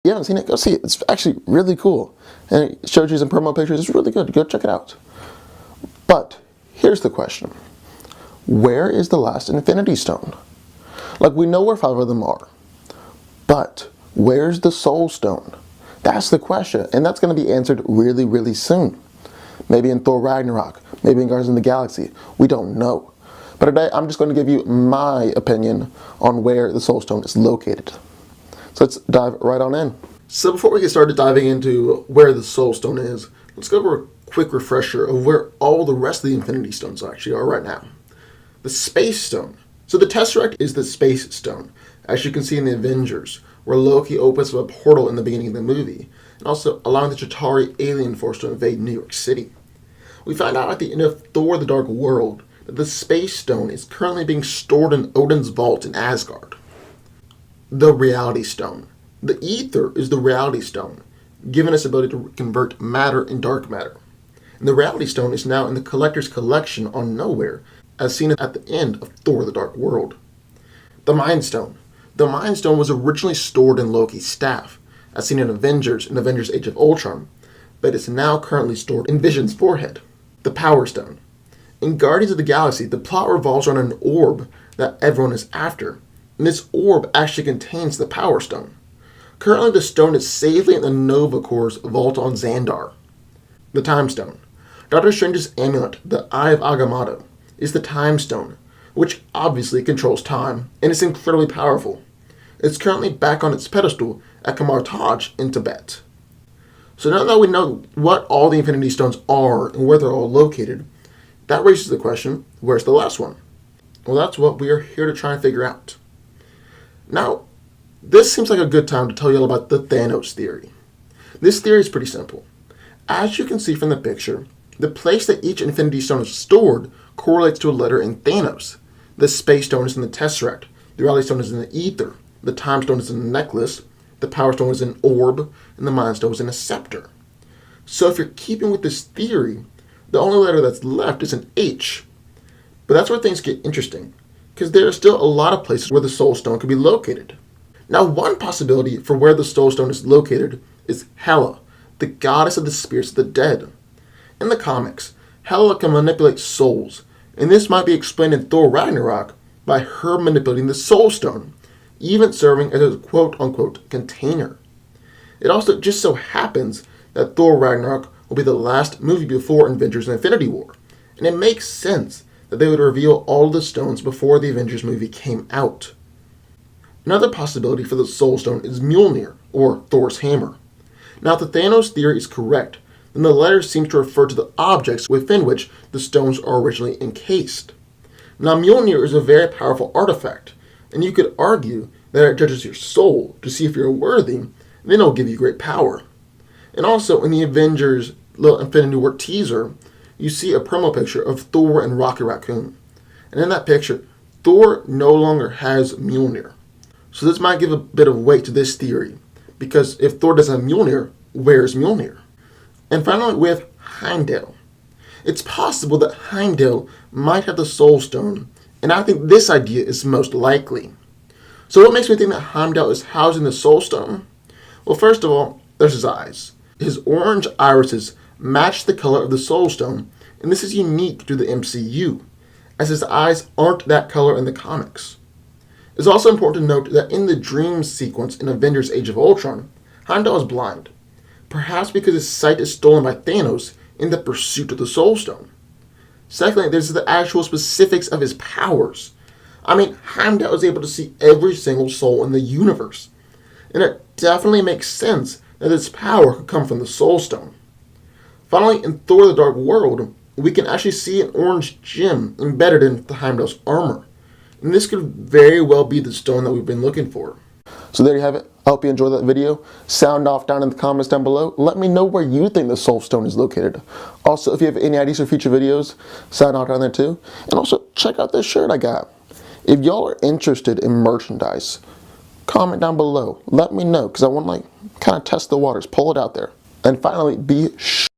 you haven't seen it, go see it. It's actually really cool. And it shows you some promo pictures. It's really good. Go check it out. But here's the question. Where is the last Infinity Stone? Like, we know where 5 of them are. But where's the Soul Stone? That's the question. And that's going to be answered really, really soon. Maybe in Thor Ragnarok. Maybe in Guardians of the Galaxy. We don't know. But today, I'm just going to give you my opinion on where the Soul Stone is located. So let's dive right on in. So before we get started diving into where the Soul Stone is, let's go over a quick refresher of where all the rest of the Infinity Stones actually are right now. The Space Stone. So the Tesseract is the Space Stone, as you can see in the Avengers, where Loki opens up a portal in the beginning of the movie, and also allowing the Chitauri alien force to invade New York City. We find out at the end of Thor the Dark World that the Space Stone is currently being stored in Odin's vault in Asgard. The Reality Stone. The Ether is the Reality Stone, giving us the ability to convert matter and dark matter. And the Reality Stone is now in the Collector's Collection on Nowhere, as seen at the end of Thor the Dark World. The Mind Stone. The Mind Stone was originally stored in Loki's staff, as seen in Avengers and Avengers Age of Ultron, but is now currently stored in Vision's forehead. The Power Stone. In Guardians of the Galaxy, the plot revolves around an orb that everyone is after, and this orb actually contains the Power Stone. Currently, the stone is safely in the Nova Corps' vault on Xandar. The Time Stone. Doctor Strange's amulet, the Eye of Agamotto, is the Time Stone, which obviously controls time, and is incredibly powerful. It's currently back on its pedestal at Kamar Taj in Tibet. So now that we know what all the Infinity Stones are and where they're all located, that raises the question, where's the last one? Well, that's what we are here to try and figure out. Now, this seems like a good time to tell you all about the Thanos theory. This theory is pretty simple. As you can see from the picture, the place that each Infinity Stone is stored correlates to a letter in Thanos. The Space Stone is in the Tesseract, the Reality Stone is in the Ether, the Time Stone is in the necklace, the Power Stone is in an orb, and the Mind Stone is in a scepter. So if you're keeping with this theory, the only letter that's left is an H. But that's where things get interesting, because there are still a lot of places where the Soul Stone could be located. Now, one possibility for where the Soul Stone is located is Hela, the goddess of the spirits of the dead. In the comics, Hela can manipulate souls, and this might be explained in Thor Ragnarok by her manipulating the Soul Stone, even serving as a quote-unquote container. It also just so happens that Thor Ragnarok will be the last movie before Avengers Infinity War, and it makes sense that they would reveal all of the stones before the Avengers movie came out. Another possibility for the Soul Stone is Mjolnir, or Thor's hammer. Now, if the Thanos theory is correct, then the letter seems to refer to the objects within which the stones are originally encased. Now, Mjolnir is a very powerful artifact, and you could argue that it judges your soul to see if you're worthy, and then it'll give you great power. And also, in the Avengers little Infinity War teaser, you see a promo picture of Thor and Rocket Raccoon. And in that picture, Thor no longer has Mjolnir. So this might give a bit of weight to this theory, because if Thor doesn't have Mjolnir, where's Mjolnir? And finally, we have Heimdall. It's possible that Heimdall might have the Soul Stone, and I think this idea is most likely. So what makes me think that Heimdall is housing the Soul Stone? Well, first of all, there's his eyes. His orange irises match the color of the Soul Stone, and this is unique to the MCU, as his eyes aren't that color in the comics. It's also important to note that in the dream sequence in Avengers Age of Ultron, Heimdall is blind, perhaps because his sight is stolen by Thanos in the pursuit of the Soul Stone. Secondly, there's the actual specifics of his powers. I mean, Heimdall is able to see every single soul in the universe, and it definitely makes sense that this power could come from the Soul Stone. Finally, in Thor the Dark World, we can actually see an orange gem embedded in the Heimdall's armor. And this could very well be the stone that we've been looking for. So there you have it. I hope you enjoyed that video. Sound off down in the comments down below. Let me know where you think the Soul Stone is located. Also, if you have any ideas for future videos, sound off down there too. And also, check out this shirt I got. If y'all are interested in merchandise, comment down below. Let me know, because I want to kind of test the waters, pull it out there. And finally, be sure